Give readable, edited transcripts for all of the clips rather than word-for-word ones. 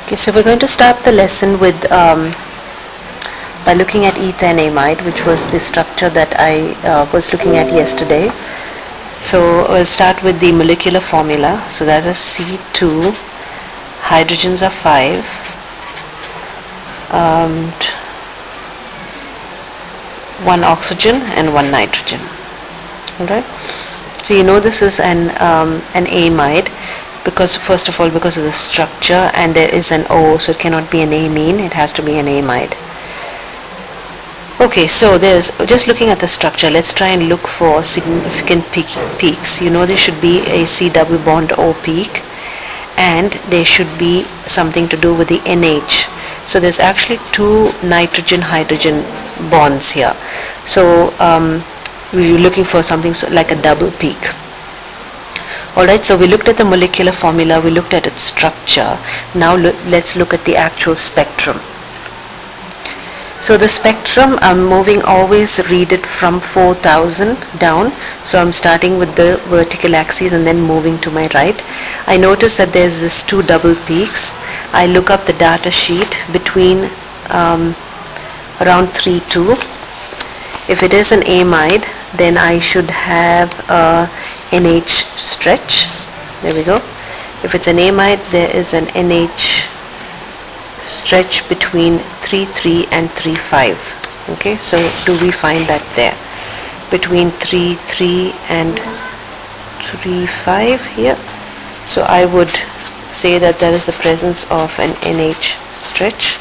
Okay, so we're going to start the lesson with by looking at ethanamide, which was the structure that I was looking at yesterday. So we'll start with the molecular formula. So that is C2, hydrogens are 5, and 1 oxygen and 1 nitrogen. Alright, so you know this is an amide, because first of all because of the structure, and there is an O, so it cannot be an amine, it has to be an amide. Okay, so there's just looking at the structure, let's try and look for significant peaks. You know there should be a C double bond O peak, and there should be something to do with the NH. So there's actually 2 nitrogen hydrogen bonds here. So we're looking for something like a double peak. Alright, so we looked at the molecular formula, we looked at its structure. Now let's look at the actual spectrum. So the spectrum, I'm moving, always read it from 4000 down. So I'm starting with the vertical axis and then moving to my right. I notice that there's this 2 double peaks. I look up the data sheet between around 3, 2. If it is an amide, then I should have a NH stretch. There we go. If it's an amide, there is an NH stretch between 3, 3 and 3, 5. Okay, so do we find that there? Between 3, 3 and 3, 5 here. So I would say that there is the presence of an NH stretch.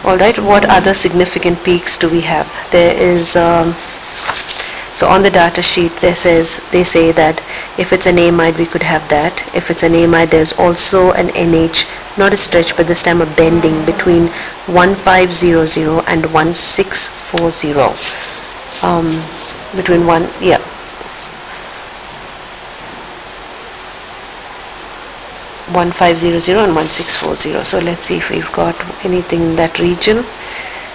Alright, what other significant peaks do we have? There is, so on the data sheet they say that if it's an amide we could have that. If it's an amide, there's also an NH, not a stretch but this time a bending between 1500 and 1640. Between 1500 and 1640. So let's see if we've got anything in that region.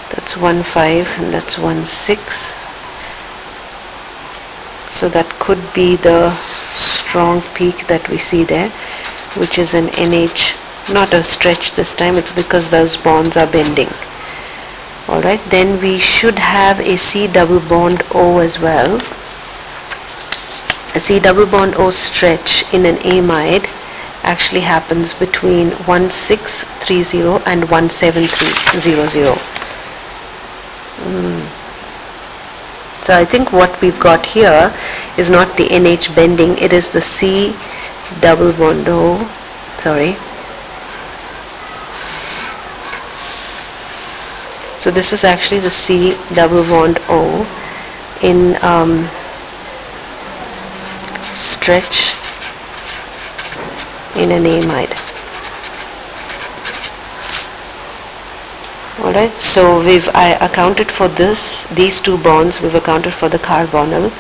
That's 15 and that's 16. So that could be the strong peak that we see there, which is an NH, not a stretch this time, it's because those bonds are bending. Alright, then we should have a C double bond O as well. A C double bond O stretch in an amide actually happens between 1630 and 17300. So I think what we've got here is not the NH bending, it is the C double bond O, sorry. So this is actually the C double bond O in stretch in an amide. Alright, so I accounted for these 2 bonds, we've accounted for the carbonyl.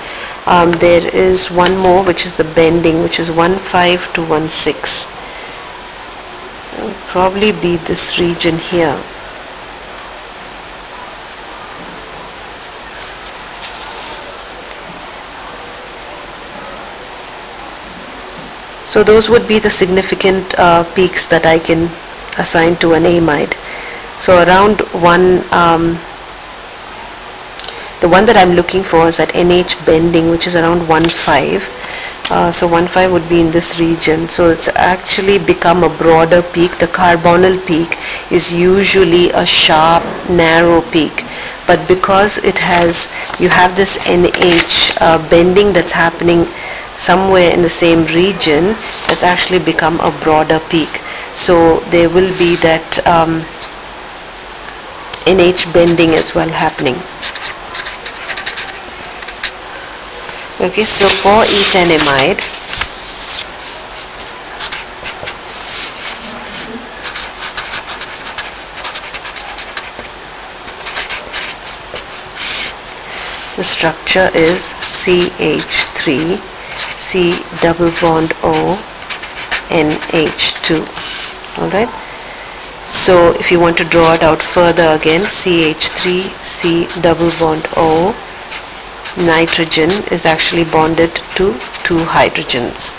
There is one more, which is the bending, which is 15 to 16. It will probably be this region here. So those would be the significant peaks that I can assign to an amide. So around the one that I'm looking for is at NH bending, which is around 15. So 15 would be in this region. So it's actually become a broader peak. The carbonyl peak is usually a sharp, narrow peak. But because you have this NH bending that's happening somewhere in the same region, it's actually become a broader peak. So there will be that NH bending as well happening. Okay, so for ethanamide, the structure is CH3, C double bond O, NH2. Alright. So if you want to draw it out further again, CH3, C double bond O, nitrogen is actually bonded to 2 hydrogens.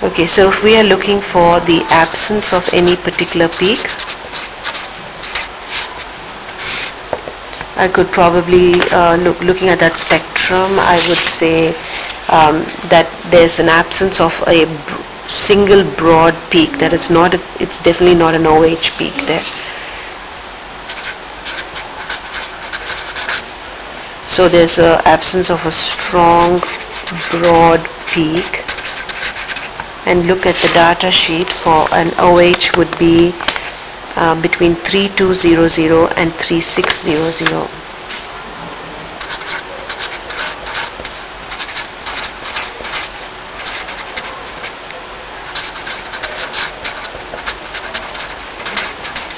Okay, so if we are looking for the absence of any particular peak, I could probably, looking at that spectrum, I would say that there's an absence of a single broad peak. That is not, it's definitely not an OH peak there. So there's an absence of a strong broad peak. And look at the data sheet for an OH would be between 3200 and 3600.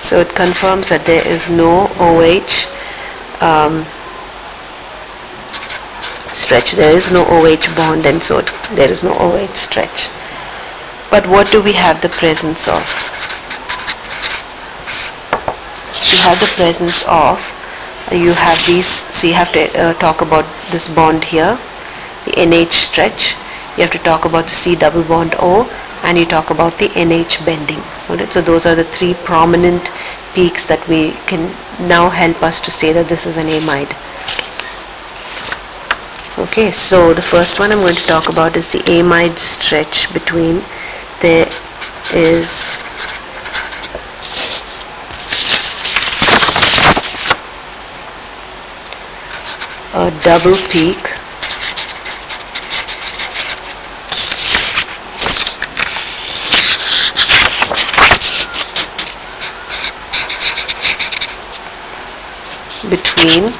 So it confirms that there is no OH stretch. There is no OH bond, and so there is no OH stretch. But what do we have the presence of? We have the presence of, you have these, so you have to talk about this bond here, the NH stretch. You have to talk about the C double bond O, and you talk about the NH bending. Right? So those are the three prominent peaks that we can now help us to say that this is an amide. Okay, so the first one I'm going to talk about is the amide stretch between, there is a double peak between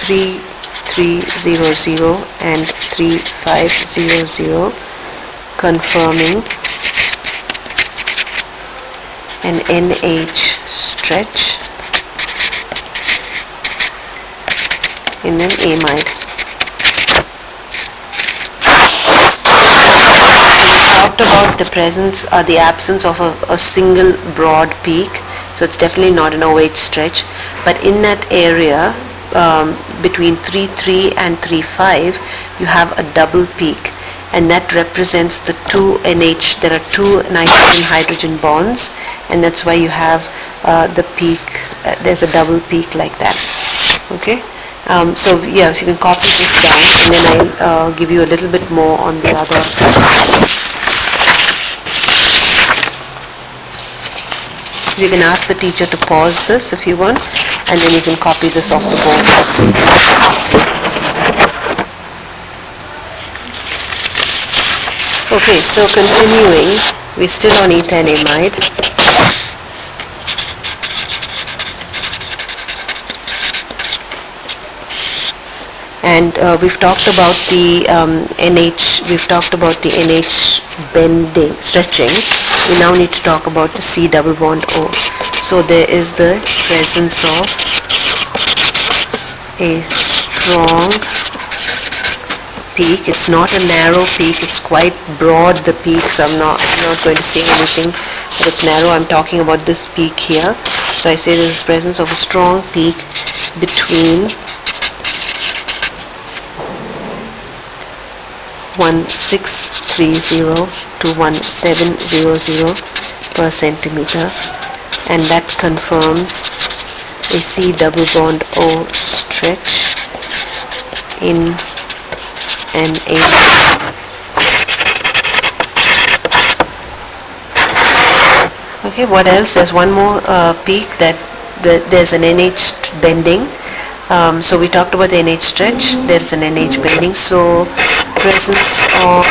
3300 and 3500, confirming an NH stretch in an amide. Talked about the presence or the absence of a single broad peak, so it's definitely not an OH stretch, but in that area between 3,3 and 3,5 you have a double peak, and that represents the two NH, there are two nitrogen-hydrogen bonds, and that's why you have the peak, there's a double peak like that. Okay, so yeah, so you can copy this down, and then I'll give you a little bit more on the other. You can ask the teacher to pause this if you want, and then you can copy this off the board. Okay, so continuing, we're still on ethanamide. And we've talked about the NH, we've talked about the NH bending, stretching. We now need to talk about the C double bond O. So there is the presence of a strong peak. It's not a narrow peak, it's quite broad, the peak, so I'm not going to say anything that it's narrow. I'm talking about this peak here. So I say there is presence of a strong peak between 1630 to 1700 per centimeter, and that confirms a C double bond O stretch in an amide. Okay, what else? There's one more peak, that there's an NH bending. So we talked about the NH stretch, there's an NH bending, so presence of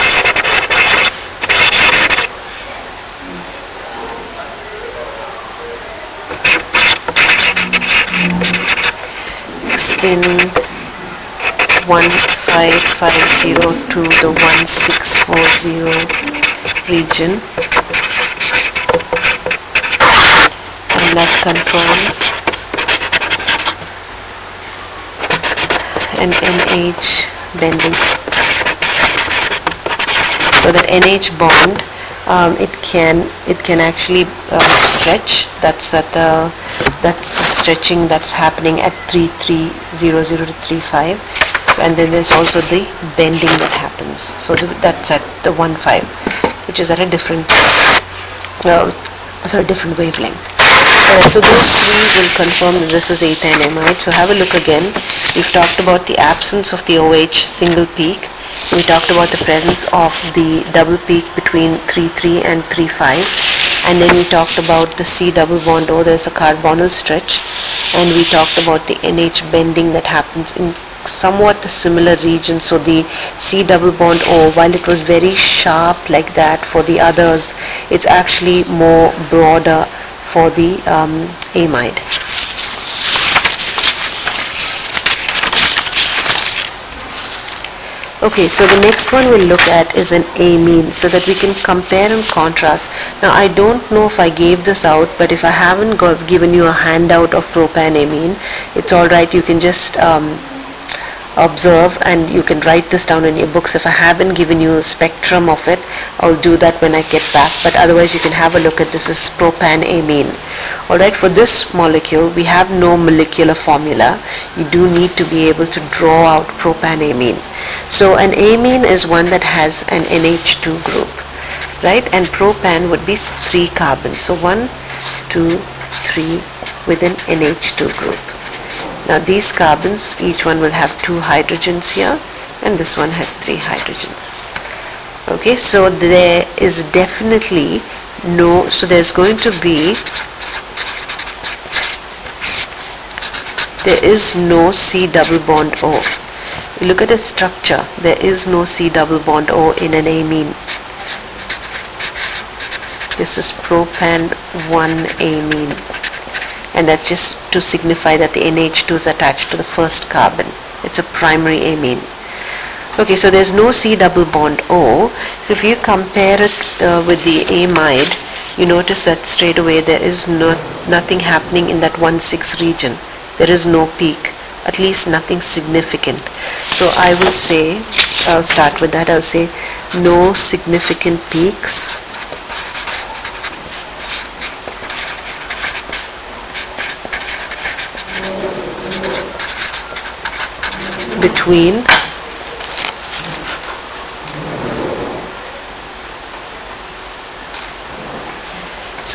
in 1550 to the 1640 region, and that confirms an NH bending. So that NH bond, it can actually stretch. That's the stretching that's happening at 3300 to 35, And then there's also the bending that happens. So that's at the 1,5, which is at a different different wavelength. Alright, so those three will confirm that this is aethylamide. So have a look again. We've talked about the absence of the OH single peak. We talked about the presence of the double peak between 3,3 and 3,5. And then we talked about the C double bond O, there's a carbonyl stretch. And we talked about the NH bending that happens in somewhat a similar region. So the C double bond O, while it was very sharp like that for the others, it's actually more broader for the amide. Okay, so the next one we'll look at is an amine, so that we can compare and contrast. Now I don't know if I gave this out, but if I haven't given you a handout of propanamine, it's alright, you can just observe and you can write this down in your books. If I haven't given you a spectrum of it, I'll do that when I get back, but otherwise you can have a look at this is propanamine. Alright, for this molecule we have no molecular formula. You do need to be able to draw out propanamine. So an amine is one that has an NH2 group, right, and propan would be 3 carbons, so 1, 2, 3 with an NH2 group. Now these carbons, each one will have 2 hydrogens here, and this one has 3 hydrogens. Okay, so there is definitely no, so there's going to be, there is no C double bond O. You look at the structure, there is no C double bond O in an amine. This is propan 1 amine. And that's just to signify that the NH2 is attached to the first carbon. It's a primary amine. Okay, so there's no C double bond O. So if you compare it with the amide, you notice that straight away there is nothing happening in that 1,6 region. There is no peak, at least nothing significant. So I will say, I'll start with that, I'll say no significant peaks between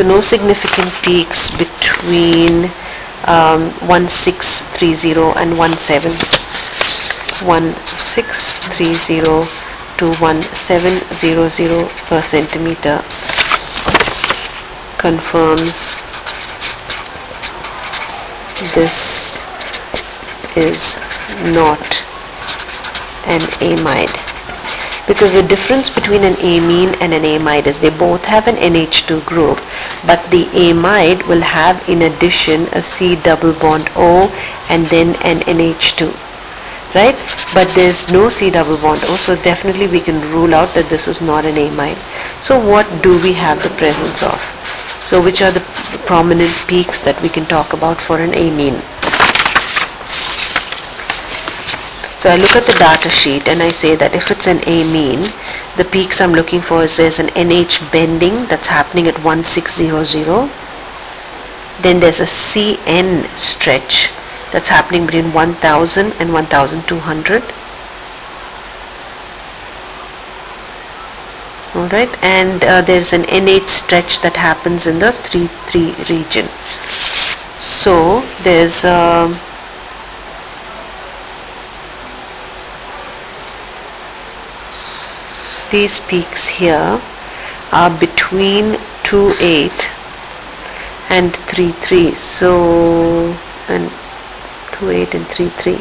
no significant peaks between 1630 and 1630 to 1700 per centimeter confirms this is not an amide, because the difference between an amine and an amide is they both have an NH2 group, but the amide will have in addition a C double bond O and then an NH2, right? But there's no C double bond O, so definitely we can rule out that this is not an amide. So what do we have the presence of? So which are the prominent peaks that we can talk about for an amine? So I look at the data sheet and I say that if it's an amine, the peaks I'm looking for is there's an NH bending that's happening at 1600. Then there's a CN stretch that's happening between 1000 and 1200. Alright, and there's an NH stretch that happens in the 3,3 region. So there's these peaks here are between 2,8 and 3,3. So, and 2,8 and 3,3.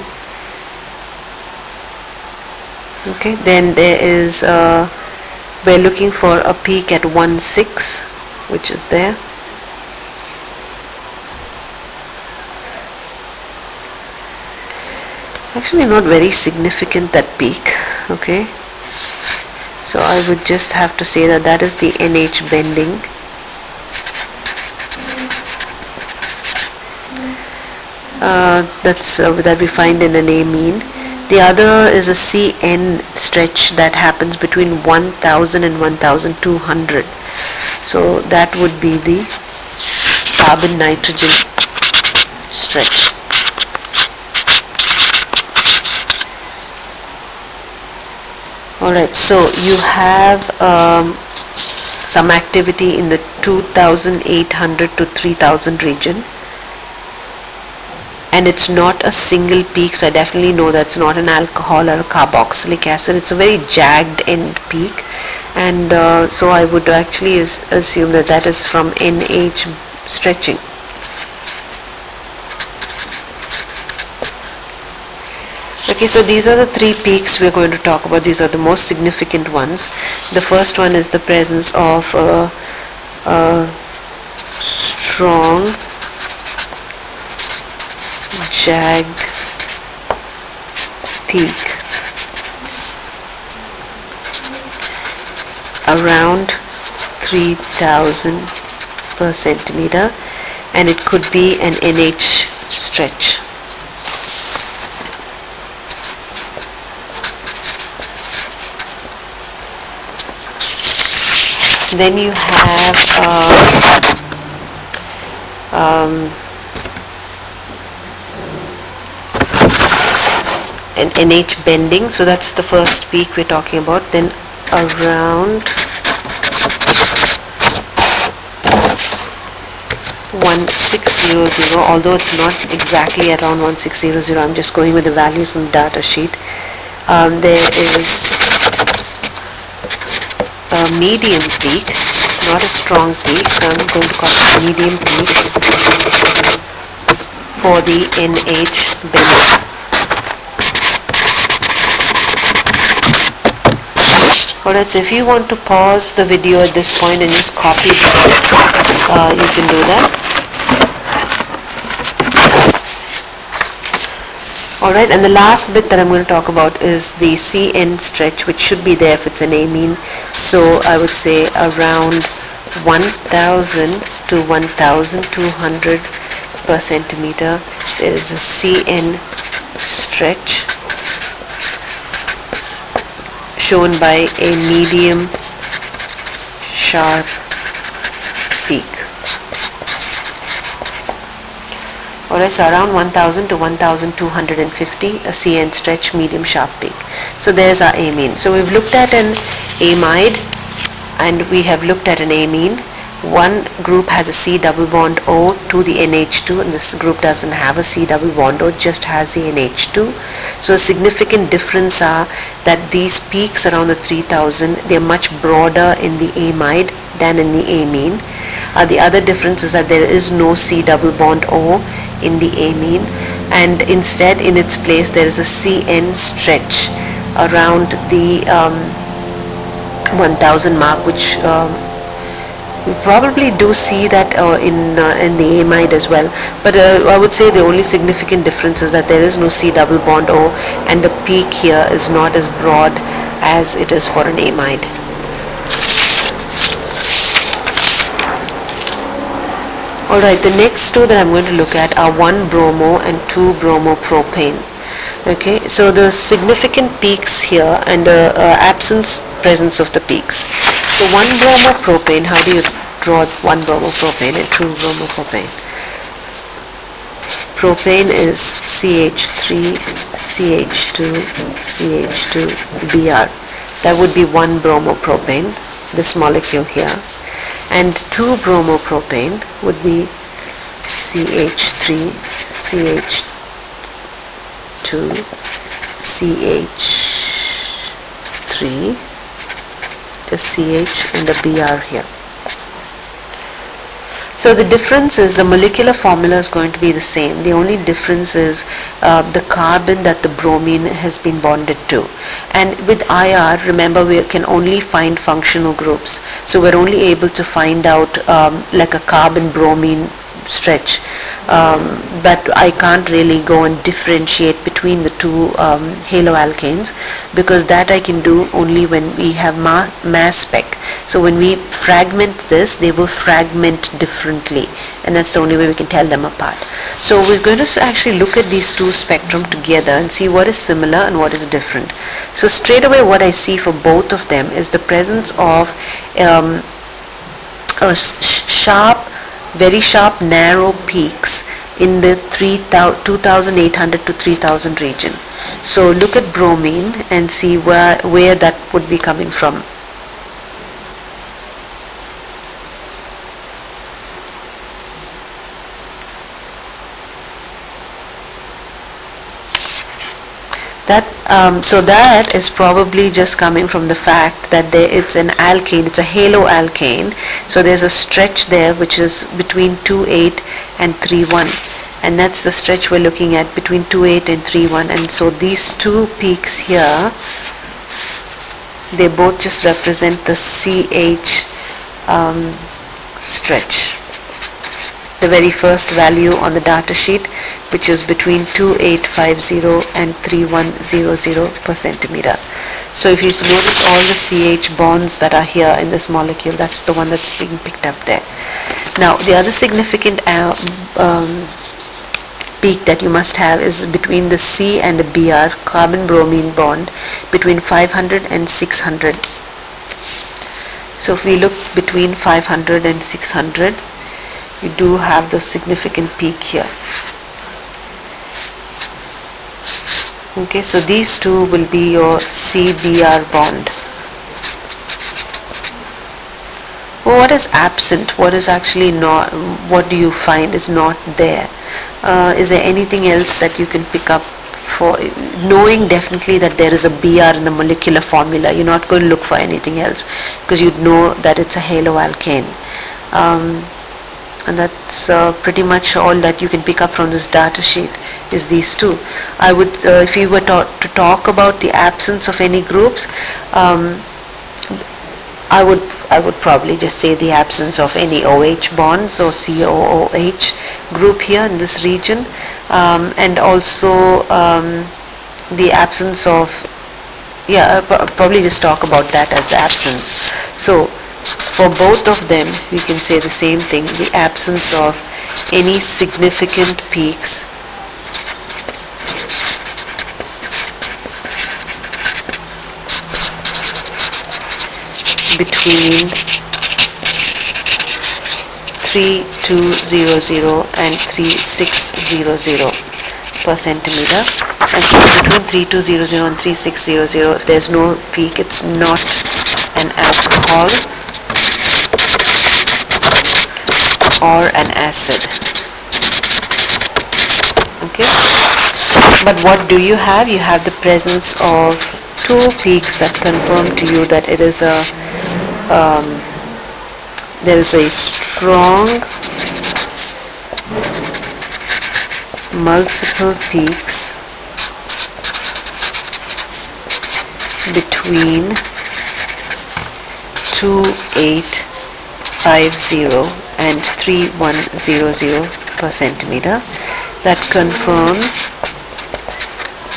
Okay, then there is, we're looking for a peak at 1,6, which is there. Actually not very significant, that peak, okay. So I would just have to say that that is the NH bending. That we find in an amine. The other is a CN stretch that happens between 1000 and 1200. So that would be the carbon nitrogen stretch. Alright, so you have some activity in the 2800 to 3000 region, and it's not a single peak, so I definitely know that's not an alcohol or a carboxylic acid. It's a very jagged end peak, and so I would actually assume that that is from NH stretching. Okay, so these are the three peaks we're going to talk about. These are the most significant ones. The first one is the presence of a strong jagged peak around 3000 per centimeter, and it could be an NH stretch. Then you have an NH bending, so that's the first peak we're talking about. Then around 1600, although it's not exactly around 1600, I'm just going with the values on the data sheet. There is a medium peak. It's not a strong peak, so I'm going to call it a medium peak for the NH bending. Alright, so if you want to pause the video at this point and just copy this, you can do that. Alright, and the last bit that I'm going to talk about is the CN stretch, which should be there if it's an amine. So I would say around 1000 to 1200 per centimeter, there is a CN stretch shown by a medium sharp peak. Alright, so around 1000 to 1250, a CN stretch, medium sharp peak. So there's our amine. So we've looked at an amide and we have looked at an amine. One group has a C double bond O to the NH2, and this group doesn't have a C double bond O, just has the NH2. So a significant difference are that these peaks around the 3000, they're much broader in the amide than in the amine. The other difference is that there is no C double bond O in the amine, and instead in its place there is a CN stretch around the 1000 mark, which we probably do see that in the amide as well, but I would say the only significant difference is that there is no C double bond O, and the peak here is not as broad as it is for an amide. Alright, the next two that I'm going to look at are 1-bromo and 2-bromopropane. Okay, so the significant peaks here and the presence of the peaks. So 1-bromopropane, how do you draw 1-bromopropane and 2-bromopropane? Propane is CH3, CH2, CH2, Br. That would be 1-bromopropane, this molecule here. And 2-bromopropane would be CH3, CH2, CH3, just CH and the Br here. So the difference is the molecular formula is going to be the same. The only difference is the carbon that the bromine has been bonded to. And with IR, remember, we can only find functional groups. So we're only able to find out like a carbon-bromine stretch. But I can't really go and differentiate between the two haloalkanes, because that I can do only when we have mass spec. So when we fragment this, they will fragment differently, and that's the only way we can tell them apart. So we're going to actually look at these two spectrum together and see what is similar and what is different. So straight away what I see for both of them is the presence of very sharp narrow peaks in the 2800 to 3000 region. So look at bromine and see where that would be coming from. So that is probably just coming from the fact that it's an alkane, it's a halo alkane. So there's a stretch there which is between 2,8 and 3,1, and that's the stretch we're looking at, between 2,8 and 3,1. And so these two peaks here, they both just represent the CH stretch. The very first value on the data sheet, which is between 2,850 and 3,100 per centimeter. So if you notice all the CH bonds that are here in this molecule, that's the one that's being picked up there. Now the other significant peak that you must have is between the C and the Br, carbon-bromine bond, between 500 and 600. So if we look between 500 and 600, you do have the significant peak here. Okay, so these two will be your CBr bond. Well, what is absent? What is actually not? What do you find is not there? Is there anything else that you can pick up for, knowing definitely that there is a Br in the molecular formula? You're not going to look for anything else because you'd know that it's a haloalkane. And that's pretty much all that you can pick up from this data sheet, is these two. I would, if you were to talk about the absence of any groups, I would probably just say the absence of any OH bonds or COOH group here in this region, and also the absence of, probably just talk about that as absence. So for both of them, we can say the same thing, the absence of any significant peaks between 3,200 and 3,600 per centimeter. And so between 3,200 and 3,600, if there's no peak, it's not an alcohol or an acid. Okay, but what do you have? You have the presence of two peaks that confirm to you that it is a there is a strong multiple peaks between 2,850 and 3,100 per centimeter. That confirms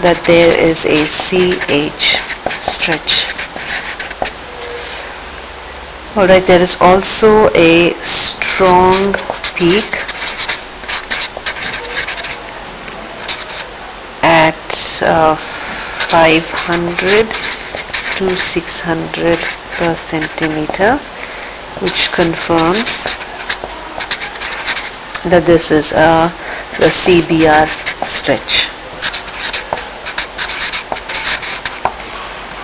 that there is a CH stretch. Alright, there is also a strong peak at 500 to 600 per centimeter, which confirms that this is the CBr stretch.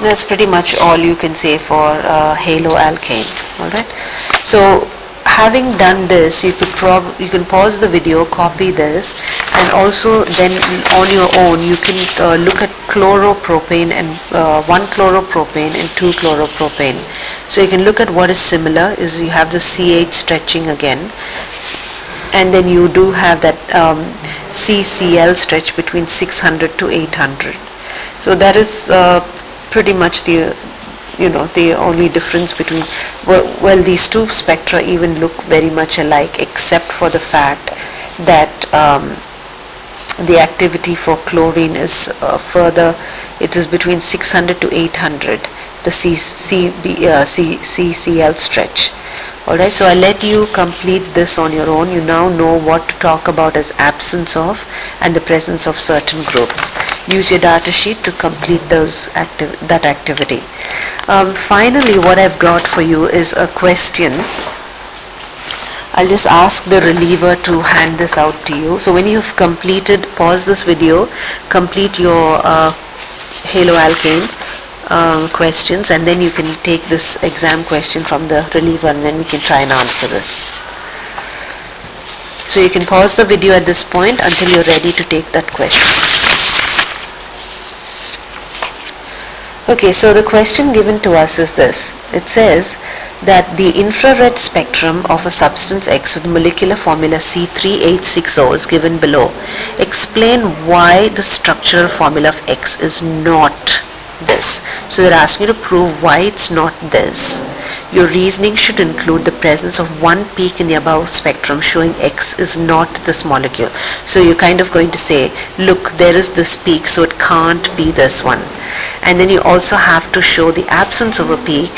That's pretty much all you can say for haloalkane. Alright, so having done this, you can pause the video, copy this, and also then on your own you can look at chloropropane and 1-chloropropane and 2-chloropropane. So you can look at what is similar is you have the CH stretching again, and then you do have that CCl stretch between 600 to 800. So that is pretty much the the only difference between, well, these two spectra even look very much alike, except for the fact that the activity for chlorine is further, it is between 600 to 800, the CCl stretch. Alright, so I'll let you complete this on your own. You now know what to talk about as absence of and the presence of certain groups. Use your data sheet to complete that activity. Finally, what I've got for you is a question I'll just ask the reliever to hand this out to you. So when you've completed, pause this video, complete your haloalkane questions, and then you can take this exam question from the reliever, and then we can try and answer this. So you can pause the video at this point until you're ready to take that question. Okay, so the question given to us is this. It says that the infrared spectrum of a substance X with molecular formula C3860 is given below. Explain why the structural formula of X is not this. So they're asking you to prove why it's not this. Your reasoning should include the presence of one peak in the above spectrum showing X is not this molecule. So you're kind of going to say, look, there is this peak, so it can't be this one. And then you also have to show the absence of a peak,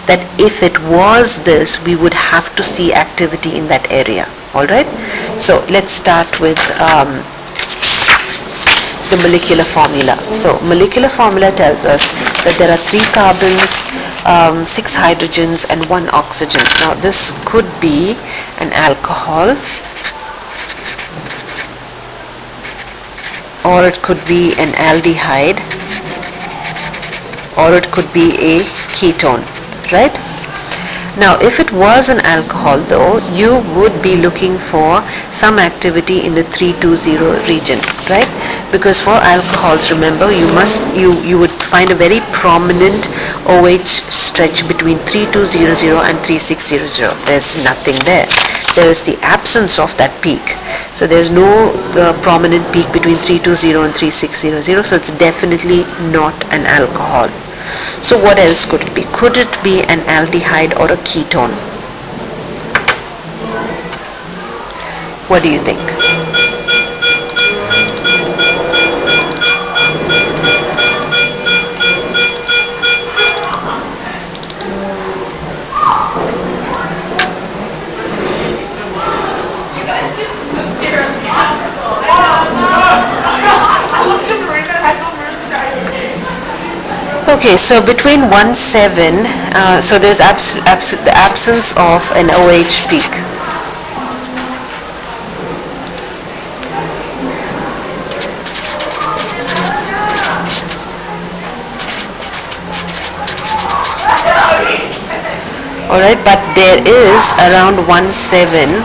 that if it was this, we would have to see activity in that area. Alright? So let's start with the molecular formula. So molecular formula tells us that there are 3 carbons, 6 hydrogens and 1 oxygen. Now this could be an alcohol, or it could be an aldehyde, or it could be a ketone, right? Now if it was an alcohol though, you would be looking for some activity in the 320 region, right? Because for alcohols, remember, you would find a very prominent OH stretch between 3200 and 3600. There's nothing there. There is the absence of that peak. So there's no prominent peak between 320 and 3600, so it's definitely not an alcohol. So what else could it be? Could it be an aldehyde or a ketone? What do you think? Okay, so between 1, 7, so there's the absence of an OH peak. Alright, but there is around 1, 7,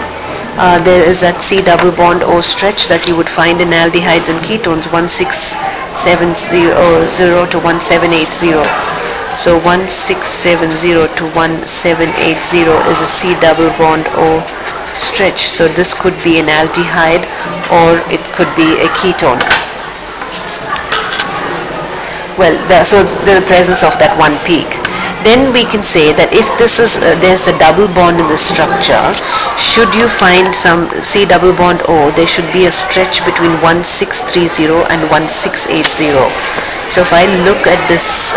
there is that C double bond O stretch that you would find in aldehydes and ketones, 1670 to 1780. So 1670 to 1780 is a C double bond O stretch. So this could be an aldehyde or it could be a ketone. Well, so the presence of that one peak. Then we can say that if this is there's a double bond in the structure, should you find some C double bond O, there should be a stretch between 1630 and 1680. So if I look at this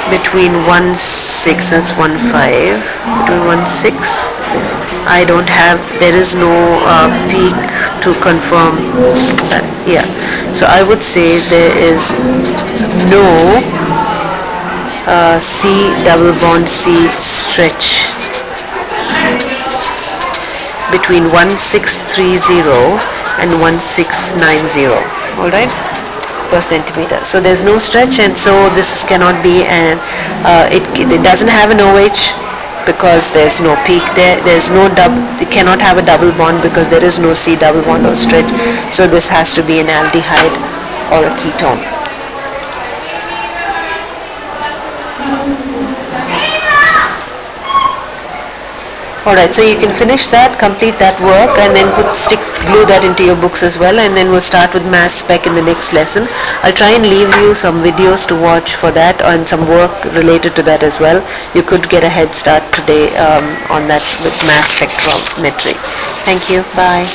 between 16, that's 15, between 16, I don't have, there is no peak to confirm that, yeah. So I would say there is no C double bond C stretch between 1630 and 1690, alright, per centimeter. So there's no stretch, and so this cannot be an, it doesn't have an OH, because there's no peak there. There's no it cannot have a double bond because there is no C double bond or stretch. So this has to be an aldehyde or a ketone. Alright, so you can finish that, complete that work, and then glue that into your books as well, and then we'll start with mass spec in the next lesson. I'll try and leave you some videos to watch for that and some work related to that as well. You could get a head start today on that with mass spectrometry. Thank you. Bye.